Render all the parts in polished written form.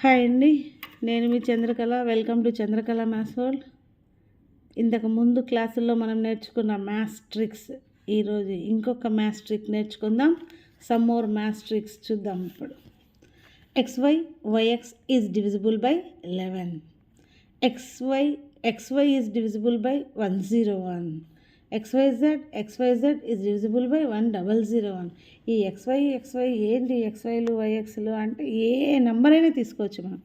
Hi అండి, నేను మీ Chandrakala. Welcome to Chandrakala maths world. ఇంతకు ముందు క్లాసుల్లో మనం నేర్చుకున్న మ్యాథ్స్ ట్రిక్స్, ఈరోజు ఇంకొక మ్యాథ్స్ ట్రిక్ నేర్చుకుందాం. సమ్ మోర్ మ్యాథ్స్ ట్రిక్స్ చూద్దాం. ఇప్పుడు yx is divisible by 11, xy is divisible by 101, xyz is divisible by 1001. ఈ xy ఏంటి, xyలు yxలు అంటే ఏ నెంబర్ అయినా తీసుకోవచ్చు. మనం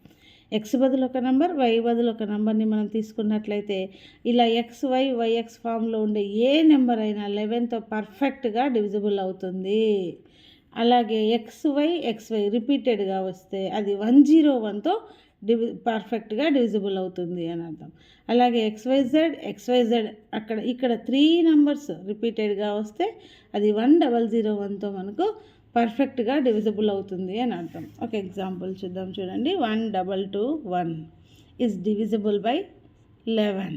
x బదులు ఒక నెంబర్, y బదులు ఒక నెంబర్ని మనం తీసుకున్నట్లయితే ఇలా yx ఫామ్లో ఉండే ఏ నెంబర్ అయినా 11తో పర్ఫెక్ట్గా డివిజిబుల్ అవుతుంది. అలాగే xy రిపీటెడ్గా వస్తే అది 101తో పర్ఫెక్ట్గా డివిజిబుల్ అవుతుంది అని అర్థం. అలాగే xyz ఇక్కడ 3 నెంబర్స్ రిపీటెడ్గా వస్తే అది 1001తో మనకు పర్ఫెక్ట్గా డివిజిబుల్ అవుతుంది అని అర్థం. ఒక ఎగ్జాంపుల్ చూద్దాం. చూడండి, 1221 ఈజ్ డివిజిబుల్ బై 11.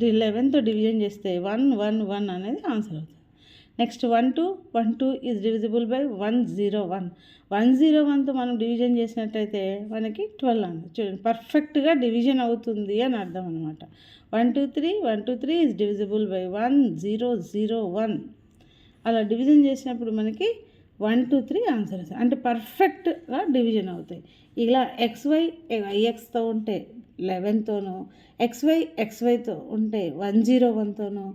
11తో డివిజన్ చేస్తే 111 అనేది ఆన్సర్ అవుతుంది. Next 12 is divisible by 101. 101తో మనం డివిజన్ చేసినట్లయితే మనకి 12 అని చూడండి, పర్ఫెక్ట్గా డివిజన్ అవుతుంది అని అర్థం అనమాట. 123 ఈజ్ డివిజిబుల్ బై 1001. అలా డివిజన్ చేసినప్పుడు మనకి 123 ఆన్సర్ వస్తుంది, అంటే పర్ఫెక్ట్గా డివిజన్ అవుతాయి. ఇలా yxతో ఉంటే 11తోనూ, xyతో ఉంటే 101తోనూ,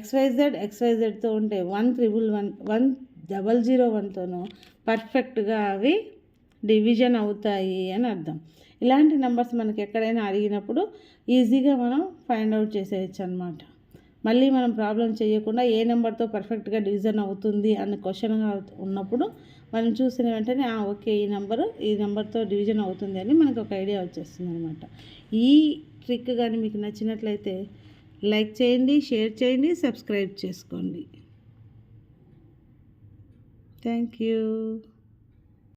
xyzతో ఉంటే 1001తోనూ పర్ఫెక్ట్గా అవి డివిజన్ అవుతాయి అని అర్థం. ఇలాంటి నెంబర్స్ మనకి ఎక్కడైనా అడిగినప్పుడు ఈజీగా మనం ఫైండ్ అవుట్ చేసేయచ్చు అనమాట. మళ్ళీ మనం ప్రాబ్లం చేయకుండా ఏ నెంబర్తో పర్ఫెక్ట్గా డివిజన్ అవుతుంది అన్న క్వశ్చన్గా ఉన్నప్పుడు మనం చూసిన వెంటనే ఓకే, ఈ నెంబర్తో డివిజన్ అవుతుంది అని మనకు ఒక ఐడియా వచ్చేస్తుంది అనమాట. ఈ ట్రిక్ కానీ మీకు నచ్చినట్లయితే లైక్ చేయండి, షేర్ చేయండి, సబ్స్క్రైబ్ చేసుకోండి. Thank you.